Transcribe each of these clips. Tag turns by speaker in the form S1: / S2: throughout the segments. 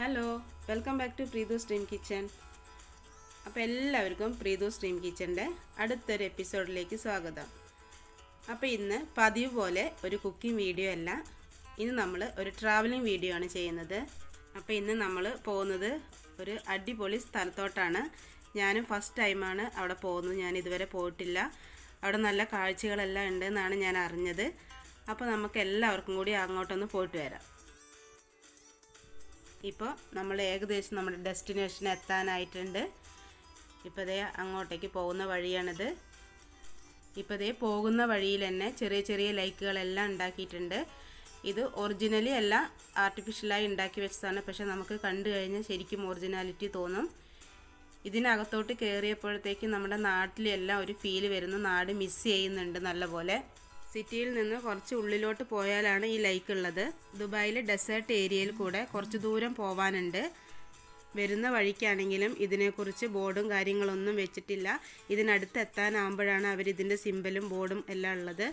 S1: Hello, welcome back to Preethu's dream kitchen. അപ്പോൾ എല്ലാവർക്കും പ്രീതൂസ് dream കിച്ചൻ്റെ അടുത്തൊരു എപ്പിസോഡിലേക്ക് സ്വാഗതം. അപ്പോൾ ഇന്ന് പതിവ് പോലെ ഒരു കുക്കിംഗ് വീഡിയോ അല്ല, ഇന്ന് നമ്മൾ ഒരു ട്രാവലിംഗ് വീഡിയോ ആണ് ചെയ്യുന്നത്. അപ്പോൾ ഇന്ന് നമ്മൾ പോകുന്നത് ഒരു അടിപൊളി സ്ഥലത്തോട്ടാണ്. ഞാനും ഫസ്റ്റ് ടൈമാണ് അവിടെ പോകുന്നത്, ഞാൻ ഇതുവരെ പോയിട്ടില്ല. അവിടെ നല്ല കാഴ്ചകളെല്ലാം ഉണ്ടെന്നാണ് ഞാൻ അറിഞ്ഞത്. അപ്പോൾ നമുക്ക് എല്ലാവർക്കും കൂടി അങ്ങോട്ടൊന്ന് പോയിട്ട് വരാം. ഇപ്പോൾ നമ്മൾ ഏകദേശം നമ്മുടെ ഡെസ്റ്റിനേഷൻ എത്താനായിട്ടുണ്ട്. ഇപ്പോൾ ദേ അങ്ങോട്ടേക്ക് പോകുന്ന വഴിയാണിത്. ഇപ്പോൾ ദേ പോകുന്ന വഴിയിൽ തന്നെ ചെറിയ ചെറിയ ലൈക്കുകളെല്ലാം ഉണ്ടാക്കിയിട്ടുണ്ട്. ഇത് ഒറിജിനലി അല്ല, ആർട്ടിഫിഷ്യലായി ഉണ്ടാക്കി വെച്ചതാണ്. പക്ഷെ നമുക്ക് കണ്ടു കഴിഞ്ഞാൽ ശരിക്കും ഒറിജിനാലിറ്റി തോന്നും. ഇതിനകത്തോട്ട് കയറിയപ്പോഴത്തേക്കും നമ്മുടെ നാട്ടിലെല്ലാം ഒരു ഫീല് വരുന്നു. നാട് മിസ് ചെയ്യുന്നുണ്ട് നല്ലപോലെ. സിറ്റിയിൽ നിന്ന് കുറച്ച് ഉള്ളിലോട്ട് പോയാലാണ് ഈ ലൈക്ക് ഉള്ളത്. ദുബായിലെ ഡെസേർട്ട് ഏരിയയിൽ കൂടെ കുറച്ച് ദൂരം പോവാനുണ്ട്. വരുന്ന വഴിക്കാണെങ്കിലും ഇതിനെക്കുറിച്ച് ബോർഡും കാര്യങ്ങളൊന്നും വെച്ചിട്ടില്ല. ഇതിനടുത്ത് എത്താനാകുമ്പോഴാണ് അവരിതിൻ്റെ സിമ്പലും ബോർഡും എല്ലാം ഉള്ളത്.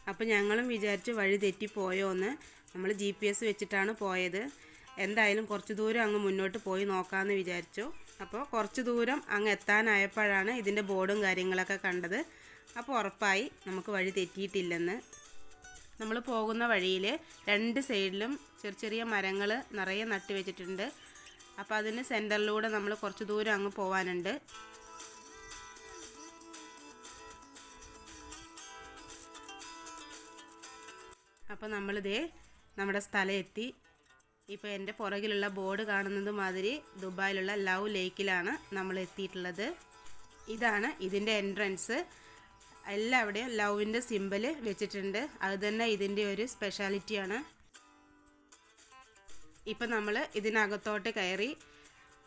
S1: അപ്പോൾ ഞങ്ങളും വിചാരിച്ചു വഴി തെറ്റിപ്പോയോ എന്ന്. നമ്മൾ GPS വെച്ചിട്ടാണ് പോയത്. എന്തായാലും കുറച്ച് ദൂരം അങ്ങ് മുന്നോട്ട് പോയി നോക്കാമെന്ന് വിചാരിച്ചു. അപ്പോൾ കുറച്ച് ദൂരം അങ്ങ് എത്താനായപ്പോഴാണ് ഇതിൻ്റെ ബോർഡും കാര്യങ്ങളൊക്കെ കണ്ടത്. അപ്പോൾ ഉറപ്പായി നമുക്ക് വഴി തെറ്റിയിട്ടില്ലെന്ന്. നമ്മൾ പോകുന്ന വഴിയിൽ രണ്ട് സൈഡിലും ചെറിയ ചെറിയ മരങ്ങൾ നിറയെ നട്ട് വെച്ചിട്ടുണ്ട്. അപ്പോൾ അതിന് സെൻറ്ററിലൂടെ നമ്മൾ കുറച്ച് ദൂരം അങ്ങ് പോകാനുണ്ട്. അപ്പോൾ നമ്മളിതേ നമ്മുടെ സ്ഥലം എത്തി. ഇപ്പോൾ എൻ്റെ പുറകിലുള്ള ബോർഡ് കാണുന്നത് മാതിരി ദുബായിലുള്ള ലവ് ലേക്കിലാണ് നമ്മൾ എത്തിയിട്ടുള്ളത്. ഇതാണ് ഇതിൻ്റെ എൻട്രൻസ്. എല്ലാവിടെയും ലവിൻ്റെ സിമ്പൽ വെച്ചിട്ടുണ്ട്. അത് തന്നെ ഇതിൻ്റെ ഒരു സ്പെഷ്യാലിറ്റിയാണ്. ഇപ്പം നമ്മൾ ഇതിനകത്തോട്ട് കയറി.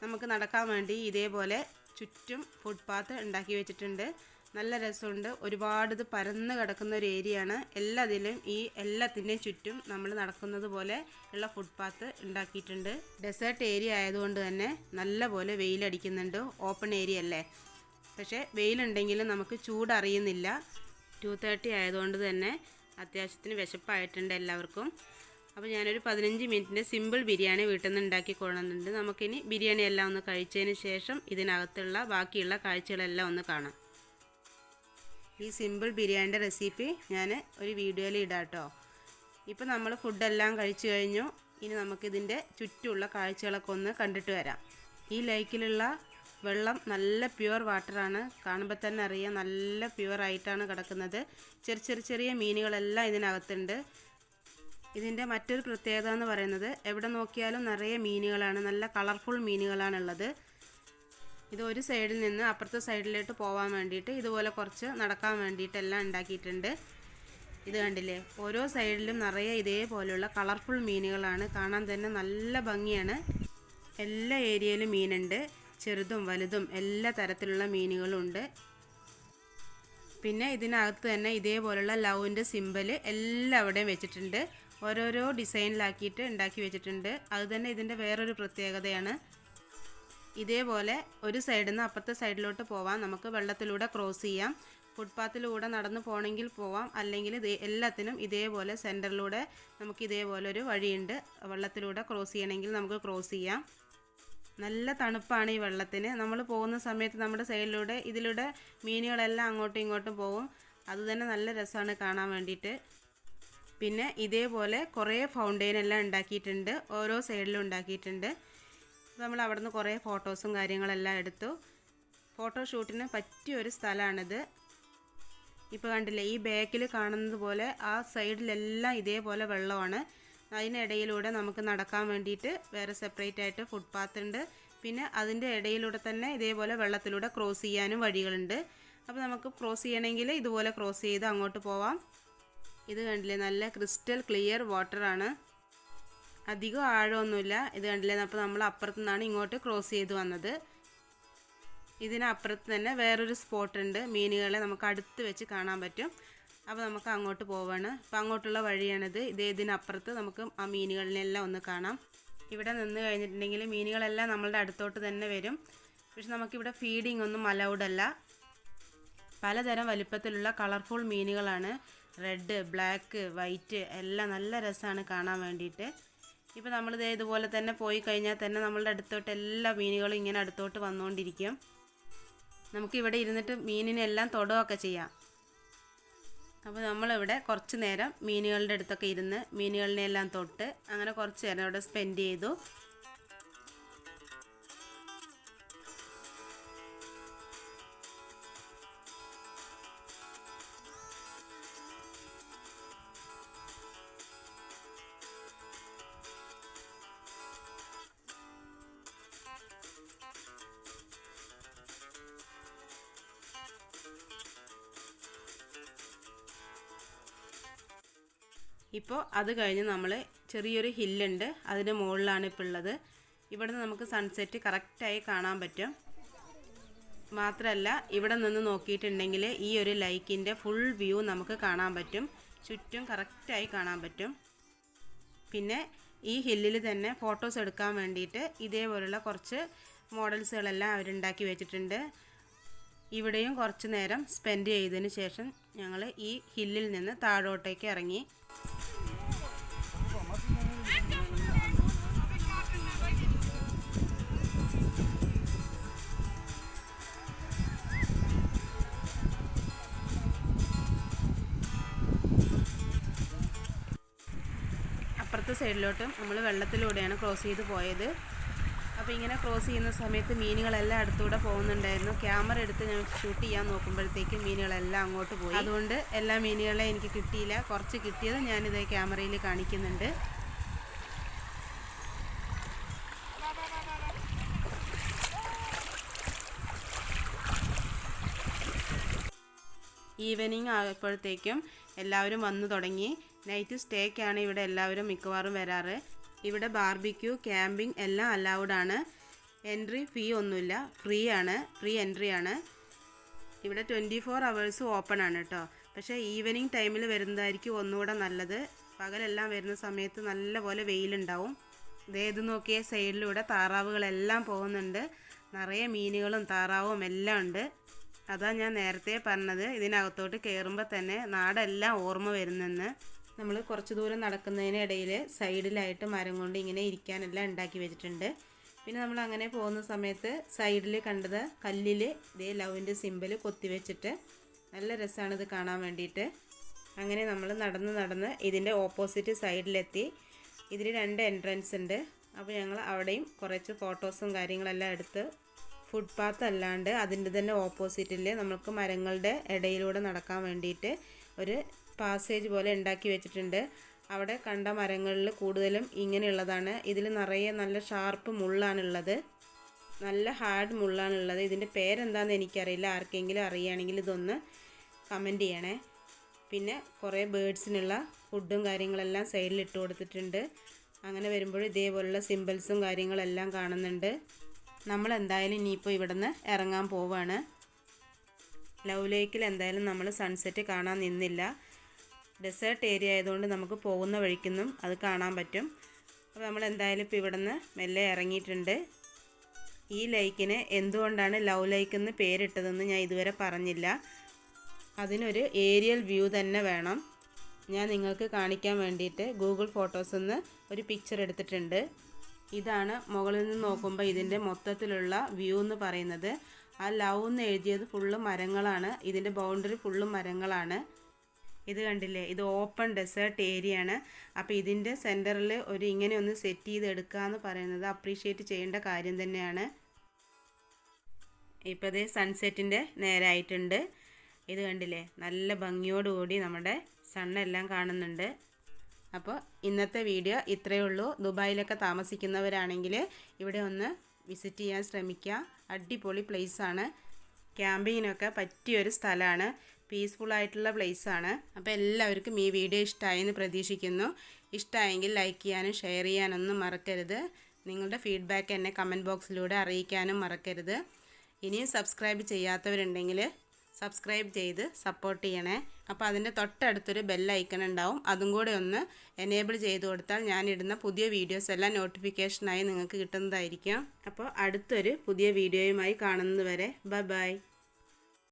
S1: നമുക്ക് നടക്കാൻ വേണ്ടി ഇതേപോലെ ചുറ്റും ഫുട്പാത്ത് ഉണ്ടാക്കി വെച്ചിട്ടുണ്ട്. നല്ല രസമുണ്ട്. ഒരുപാട് ഇത് പരന്ന് കിടക്കുന്ന ഒരു ഏരിയയാണ്. എല്ലാത്തിൻ്റെയും ചുറ്റും നമ്മൾ നടക്കുന്നത് പോലെ ഉള്ള ഫുട്പാത്ത് ഉണ്ടാക്കിയിട്ടുണ്ട്. ഡെസേർട്ട് ഏരിയ ആയതുകൊണ്ട് തന്നെ നല്ല പോലെ വെയിലടിക്കുന്നുണ്ട്. ഓപ്പൺ ഏരിയ അല്ലേ, പക്ഷേ വെയിലുണ്ടെങ്കിലും നമുക്ക് ചൂടറിയുന്നില്ല. 2:30 ആയതുകൊണ്ട് തന്നെ അത്യാവശ്യത്തിന് വിശപ്പായിട്ടുണ്ട് എല്ലാവർക്കും. അപ്പോൾ ഞാനൊരു 15 മിനിറ്റിൻ്റെ സിമ്പിൾ ബിരിയാണി വീട്ടിൽ നിന്ന് ഉണ്ടാക്കി കൊള്ളുന്നുണ്ട്. നമുക്കിനി ബിരിയാണി എല്ലാം ഒന്ന് കഴിച്ചതിന് ശേഷം ഇതിനകത്തുള്ള ബാക്കിയുള്ള കാഴ്ചകളെല്ലാം ഒന്ന് കാണാം. ഈ സിമ്പിൾ ബിരിയാണിൻ്റെ റെസിപ്പി ഞാൻ ഒരു വീഡിയോയിൽ ഇടാം കേട്ടോ. ഇപ്പോൾ നമ്മൾ ഫുഡെല്ലാം കഴിച്ചു കഴിഞ്ഞു. ഇനി നമുക്കിതിൻ്റെ ചുറ്റുമുള്ള കാഴ്ചകളൊക്കെ ഒന്ന് കണ്ടിട്ട് വരാം. ഈ ലേക്കിലുള്ള വെള്ളം നല്ല പ്യുവർ വാട്ടറാണ്. കാണുമ്പോൾ തന്നെ അറിയാം, നല്ല പ്യുവറായിട്ടാണ് കിടക്കുന്നത്. ചെറിയ മീനുകളെല്ലാം ഇതിനകത്തുണ്ട്. ഇതിൻ്റെ മറ്റൊരു പ്രത്യേകത എന്ന് പറയുന്നത് എവിടെ നോക്കിയാലും നിറയെ മീനുകളാണ്. നല്ല കളർഫുൾ മീനുകളാണുള്ളത്. ഇത് ഒരു സൈഡിൽ നിന്ന് അപ്പുറത്തെ സൈഡിലോട്ട് പോകാൻ വേണ്ടിയിട്ട് ഇതുപോലെ കുറച്ച് നടക്കാൻ വേണ്ടിയിട്ടെല്ലാം ഉണ്ടാക്കിയിട്ടുണ്ട്. ഇത് കണ്ടില്ലേ, ഓരോ സൈഡിലും നിറയെ ഇതേപോലെയുള്ള കളർഫുൾ മീനുകളാണ്. കാണാൻ തന്നെ നല്ല ഭംഗിയാണ്. എല്ലാ ഏരിയയിലും മീനുണ്ട്, ചെറുതും വലുതും എല്ലാ തരത്തിലുള്ള മീനുകളും ഉണ്ട്. പിന്നെ ഇതിനകത്ത് തന്നെ ഇതേപോലുള്ള ലവിൻ്റെ സിമ്പൽ എല്ലാവിടെയും വെച്ചിട്ടുണ്ട്. ഓരോരോ ഡിസൈനിലാക്കിയിട്ട് ഉണ്ടാക്കി വെച്ചിട്ടുണ്ട്. അത് തന്നെ ഇതിൻ്റെ വേറൊരു പ്രത്യേകതയാണ്. ഇതേപോലെ ഒരു സൈഡിൽ നിന്ന് അപ്പുറത്തെ സൈഡിലോട്ട് പോവാം. നമുക്ക് വെള്ളത്തിലൂടെ ക്രോസ് ചെയ്യാം. ഫുട്പാത്തിലൂടെ നടന്നു പോകണമെങ്കിൽ പോവാം. അല്ലെങ്കിൽ എല്ലാത്തിനും ഇതേപോലെ സെൻറ്ററിലൂടെ നമുക്ക് ഇതേപോലെ ഒരു വഴിയുണ്ട്. വെള്ളത്തിലൂടെ ക്രോസ് ചെയ്യണമെങ്കിൽ നമുക്ക് ക്രോസ് ചെയ്യാം. നല്ല തണുപ്പാണ് ഈ വെള്ളത്തിന്. നമ്മൾ പോകുന്ന സമയത്ത് നമ്മുടെ സൈഡിലൂടെ ഇതിലൂടെ മീനുകളെല്ലാം അങ്ങോട്ടും ഇങ്ങോട്ടും പോകും. അത് തന്നെ നല്ല രസമാണ് കാണാൻ വേണ്ടിയിട്ട്. പിന്നെ ഇതേപോലെ കുറേ ഫൗണ്ടെയിനെല്ലാം ഉണ്ടാക്കിയിട്ടുണ്ട്. ഓരോ സൈഡിലും ഉണ്ടാക്കിയിട്ടുണ്ട്. നമ്മൾ അവിടെ നിന്ന് കുറേ ഫോട്ടോസും കാര്യങ്ങളെല്ലാം എടുത്തു. ഫോട്ടോഷൂട്ടിന് പറ്റിയൊരു സ്ഥലമാണിത്. ഇപ്പോൾ കണ്ടില്ലേ, ഈ ബാക്കിൽ കാണുന്നത് പോലെ ആ സൈഡിലെല്ലാം ഇതേപോലെ വെള്ളമാണ്. അതിനിടയിലൂടെ നമുക്ക് നടക്കാൻ വേണ്ടിയിട്ട് വേറെ സെപ്പറേറ്റ് ആയിട്ട് ഫുട്പാത്ത് ഉണ്ട്. പിന്നെ അതിൻ്റെ ഇടയിലൂടെ തന്നെ ഇതേപോലെ വെള്ളത്തിലൂടെ ക്രോസ് ചെയ്യാനും വഴികളുണ്ട്. അപ്പോൾ നമുക്ക് ക്രോസ് ചെയ്യണമെങ്കിൽ ഇതുപോലെ ക്രോസ് ചെയ്ത് അങ്ങോട്ട് പോവാം. ഇത് കണ്ടില്ലേ, നല്ല ക്രിസ്റ്റൽ ക്ലിയർ വാട്ടറാണ്. അധികം ആഴമൊന്നുമില്ല. ഇത് കണ്ടില്ലേ, അപ്പോൾ നമ്മൾ അപ്പുറത്തു നിന്നാണ് ഇങ്ങോട്ട് ക്രോസ് ചെയ്ത് വന്നത്. ഇതിനപ്പുറത്ത് തന്നെ വേറൊരു സ്പോട്ടുണ്ട്. മീനുകളെ നമുക്ക് അടുത്ത് വെച്ച് കാണാൻ പറ്റും. അപ്പോൾ നമുക്ക് അങ്ങോട്ട് പോവാണ്. അപ്പോൾ അങ്ങോട്ടുള്ള വഴിയാണിത്. ഇതിനപ്പുറത്ത് നമുക്ക് ആ മീനുകളിനെല്ലാം ഒന്ന് കാണാം. ഇവിടെ നിന്ന് കഴിഞ്ഞിട്ടുണ്ടെങ്കിൽ മീനുകളെല്ലാം നമ്മളുടെ അടുത്തോട്ട് തന്നെ വരും. പക്ഷെ നമുക്കിവിടെ ഫീഡിംഗ് ഒന്നും അലൗഡ് അല്ല. പലതരം വലിപ്പത്തിലുള്ള കളർഫുൾ മീനുകളാണ്. റെഡ്, ബ്ലാക്ക്, വൈറ്റ് എല്ലാം നല്ല രസമാണ് കാണാൻ വേണ്ടിയിട്ട്. ഇപ്പോൾ നമ്മളിത് ഇതുപോലെ തന്നെ പോയി കഴിഞ്ഞാൽ തന്നെ നമ്മളുടെ അടുത്തോട്ട് എല്ലാ മീനുകളും ഇങ്ങനെ അടുത്തോട്ട് വന്നുകൊണ്ടിരിക്കും. നമുക്കിവിടെ ഇരുന്നിട്ട് മീനിനെല്ലാം തൊടുകയൊക്കെ ചെയ്യാം. അപ്പോൾ നമ്മളിവിടെ കുറച്ച് നേരം മീനുകളുടെ അടുത്തൊക്കെ ഇരുന്ന് മീനുകളിനെല്ലാം തൊട്ട് അങ്ങനെ കുറച്ച് നേരം ഇവിടെ സ്പെൻഡ് ചെയ്തു. ഇപ്പോൾ അത് കഴിഞ്ഞ് നമ്മൾ ചെറിയൊരു ഹില്ലുണ്ട്, അതിൻ്റെ മുകളിലാണ് ഇപ്പോൾ ഉള്ളത്. ഇവിടുന്ന് നമുക്ക് സൺസെറ്റ് കറക്റ്റായി കാണാൻ പറ്റും. മാത്രമല്ല ഇവിടെ നിന്ന് നോക്കിയിട്ടുണ്ടെങ്കിൽ ഈ ഒരു ലൈക്കിൻ്റെ ഫുൾ വ്യൂ നമുക്ക് കാണാൻ പറ്റും, ചുറ്റും കറക്റ്റായി കാണാൻ പറ്റും. പിന്നെ ഈ ഹില്ലിൽ തന്നെ ഫോട്ടോസ് എടുക്കാൻ വേണ്ടിയിട്ട് ഇതേപോലുള്ള കുറച്ച് മോഡൽസുകളെല്ലാം അവരുണ്ടാക്കി വെച്ചിട്ടുണ്ട്. ഇവിടെയും കുറച്ച് നേരം സ്പെൻഡ് ചെയ്തതിന് ശേഷം ഞങ്ങൾ ഈ ഹില്ലിൽ നിന്ന് താഴോട്ടേക്ക് ഇറങ്ങി. അപ്പുറത്തെ സൈഡിലോട്ടും നമ്മൾ വെള്ളത്തിലൂടെയാണ് ക്രോസ് ചെയ്ത് പോയത്. അപ്പോൾ ഇങ്ങനെ ക്രോസ് ചെയ്യുന്ന സമയത്ത് മീനുകളെല്ലാം അടുത്തൂടെ പോകുന്നുണ്ടായിരുന്നു. ക്യാമറ എടുത്ത് ഞാൻ ഷൂട്ട് ചെയ്യാൻ നോക്കുമ്പോഴത്തേക്കും മീനുകളെല്ലാം അങ്ങോട്ട് പോയി. അതുകൊണ്ട് എല്ലാ മീനുകളെയും എനിക്ക് കിട്ടിയില്ല. കുറച്ച് കിട്ടിയത് ഞാനിത് ക്യാമറയിൽ കാണിക്കുന്നുണ്ട്. ഈവനിങ് ആയപ്പോഴത്തേക്കും എല്ലാവരും വന്നു തുടങ്ങി. നൈറ്റ് സ്റ്റേക്കാണ് ഇവിടെ എല്ലാവരും മിക്കവാറും വരാറ്. ഇവിടെ ബാർബിക്യൂ, ക്യാമ്പിംഗ് എല്ലാം അലൗഡാണ്. എൻട്രി ഫീ ഒന്നുമില്ല, ഫ്രീ എൻട്രി ആണ്. ഇവിടെ 24 hours ഓപ്പൺ ആണ് കേട്ടോ. പക്ഷേ ഈവനിങ് ടൈമിൽ വരുന്നതായിരിക്കും ഒന്നുകൂടെ നല്ലത്. പകലെല്ലാം വരുന്ന സമയത്ത് നല്ലപോലെ വെയിലുണ്ടാവും. ഇത് നോക്കിയ സൈഡിലൂടെ താറാവുകളെല്ലാം പോകുന്നുണ്ട്. നിറയെ മീനുകളും താറാവും എല്ലാം ഉണ്ട്. അതാ ഞാൻ നേരത്തെ പറഞ്ഞത്, ഇതിനകത്തോട്ട് കയറുമ്പോൾ തന്നെ നാടെല്ലാം ഓർമ്മ വരുന്നെന്ന്. നമ്മൾ കുറച്ച് ദൂരം നടക്കുന്നതിനിടയിൽ സൈഡിലായിട്ട് മരം കൊണ്ട് ഇങ്ങനെ ഇരിക്കാനെല്ലാം ഉണ്ടാക്കി വെച്ചിട്ടുണ്ട്. പിന്നെ നമ്മൾ അങ്ങനെ പോകുന്ന സമയത്ത് സൈഡിൽ കണ്ടത് കല്ലിൽ ഇതേ ലവിൻ്റെ സിമ്പൽ കൊത്തി വെച്ചിട്ട് നല്ല രസമാണ് ഇത് കാണാൻ വേണ്ടിയിട്ട്. അങ്ങനെ നമ്മൾ നടന്ന് ഇതിൻ്റെ ഓപ്പോസിറ്റ് സൈഡിലെത്തി. ഇതിൽ 2 എൻട്രൻസ് ഉണ്ട്. അപ്പോൾ ഞങ്ങൾ അവിടെയും കുറച്ച് ഫോട്ടോസും കാര്യങ്ങളെല്ലാം എടുത്ത് ഫുട്പാത്ത് അല്ലാണ്ട് അതിൻ്റെ തന്നെ ഓപ്പോസിറ്റിൽ നമുക്ക് മരങ്ങളുടെ ഇടയിലൂടെ നടക്കാൻ വേണ്ടിയിട്ട് ഒരു പാസേജ് പോലെ ഉണ്ടാക്കി വെച്ചിട്ടുണ്ട്. അവിടെ കണ്ട മരങ്ങളിൽ കൂടുതലും ഇങ്ങനെയുള്ളതാണ്. ഇതിൽ നിറയെ നല്ല ഷാർപ്പ് മുള്ളാണുള്ളത്, നല്ല ഹാർഡ് മുള്ളാണുള്ളത്. ഇതിൻ്റെ പേരെന്താണെന്ന് എനിക്കറിയില്ല. ആർക്കെങ്കിലും അറിയുകയാണെങ്കിൽ ഇതൊന്ന് കമൻറ്റ് ചെയ്യണേ. പിന്നെ കുറേ ബേഡ്സിനുള്ള ഫുഡും കാര്യങ്ങളെല്ലാം സൈഡിൽ ഇട്ട് കൊടുത്തിട്ടുണ്ട്. അങ്ങനെ വരുമ്പോൾ ഇതേപോലുള്ള സിമ്പിൾസും കാര്യങ്ങളെല്ലാം കാണുന്നുണ്ട്. നമ്മൾ എന്തായാലും ഇനിയിപ്പോൾ ഇവിടെ നിന്ന് ഇറങ്ങാൻ പോവുകയാണ്. ലവ് ലേക്കിൽ എന്തായാലും നമ്മൾ സൺസെറ്റ് കാണാൻ നിന്നില്ല. ഡെസേർട്ട് ഏരിയ ആയതുകൊണ്ട് നമുക്ക് പോകുന്ന വഴിക്കൊന്നും അത് കാണാൻ പറ്റും. അപ്പോൾ നമ്മൾ എന്തായാലും ഇപ്പോൾ ഇവിടെ നിന്ന് മെല്ലെ ഇറങ്ങിയിട്ടുണ്ട്. ഈ ലേക്കിന് എന്തുകൊണ്ടാണ് ലവ് ലേക്ക് എന്ന് പേരിട്ടതെന്ന് ഞാൻ ഇതുവരെ പറഞ്ഞില്ല. അതിനൊരു ഏരിയൽ വ്യൂ തന്നെ വേണം. ഞാൻ നിങ്ങൾക്ക് കാണിക്കാൻ വേണ്ടിയിട്ട് ഗൂഗിൾ ഫോട്ടോസിൽ നിന്ന് ഒരു പിക്ചർ എടുത്തിട്ടുണ്ട്. ഇതാണ് മുകളിൽ നിന്ന് നോക്കുമ്പോൾ ഇതിൻ്റെ മൊത്തത്തിലുള്ള വ്യൂ എന്ന് പറയുന്നത്. ആ ലവ് എന്ന് എഴുതിയത് ഫുള്ള് മരങ്ങളാണ്. ഇതിൻ്റെ ബൗണ്ടറി ഫുള്ളും മരങ്ങളാണ്. ഇത് കണ്ടില്ലേ, ഇത് ഓപ്പൺ ഡെസേർട്ട് ഏരിയ ആണ്. അപ്പോൾ ഇതിൻ്റെ സെൻറ്ററിൽ ഒരു ഇങ്ങനെ ഒന്ന് സെറ്റ് ചെയ്ത് എടുക്കുക എന്ന് പറയുന്നത് അപ്രീഷിയേറ്റ് ചെയ്യേണ്ട കാര്യം തന്നെയാണ്. ഇപ്പോൾ ഇത് സൺസെറ്റിൻ്റെ നേരായിട്ടുണ്ട്. ഇത് കണ്ടില്ലേ, നല്ല ഭംഗിയോടുകൂടി നമ്മുടെ സണ്ണെല്ലാം കാണുന്നുണ്ട്. അപ്പോൾ ഇന്നത്തെ വീഡിയോ ഇത്രയേ ഉള്ളൂ. ദുബായിലൊക്കെ താമസിക്കുന്നവരാണെങ്കിൽ ഇവിടെ ഒന്ന് വിസിറ്റ് ചെയ്യാൻ ശ്രമിക്കുക. അടിപൊളി പ്ലേസാണ്. ക്യാമ്പിങ്ങിനൊക്കെ പറ്റിയൊരു സ്ഥലമാണ്. പീസ്ഫുള്ളായിട്ടുള്ള പ്ലേസാണ്. അപ്പോൾ എല്ലാവർക്കും ഈ വീഡിയോ ഇഷ്ടമായെന്ന് പ്രതീക്ഷിക്കുന്നു. ഇഷ്ടമായെങ്കിൽ ലൈക്ക് ചെയ്യാനും ഷെയർ ചെയ്യാനൊന്നും മറക്കരുത്. നിങ്ങളുടെ ഫീഡ്ബാക്ക് എന്നെ കമൻറ്റ് ബോക്സിലൂടെ അറിയിക്കാനും മറക്കരുത്. ഇനിയും സബ്സ്ക്രൈബ് ചെയ്യാത്തവരുണ്ടെങ്കിൽ സബ്സ്ക്രൈബ് ചെയ്ത് സപ്പോർട്ട് ചെയ്യണേ. അപ്പോൾ അതിൻ്റെ തൊട്ടടുത്തൊരു ബെൽ ഐക്കൺ ഉണ്ടാവും. അതും കൂടെ ഒന്ന് എനേബിൾ ചെയ്ത് കൊടുത്താൽ ഞാനിടുന്ന പുതിയ വീഡിയോസ് എല്ലാം നോട്ടിഫിക്കേഷനായി നിങ്ങൾക്ക് കിട്ടുന്നതായിരിക്കും. അപ്പോൾ അടുത്തൊരു പുതിയ വീഡിയോയുമായി കാണുന്നത് വരെ ബൈ.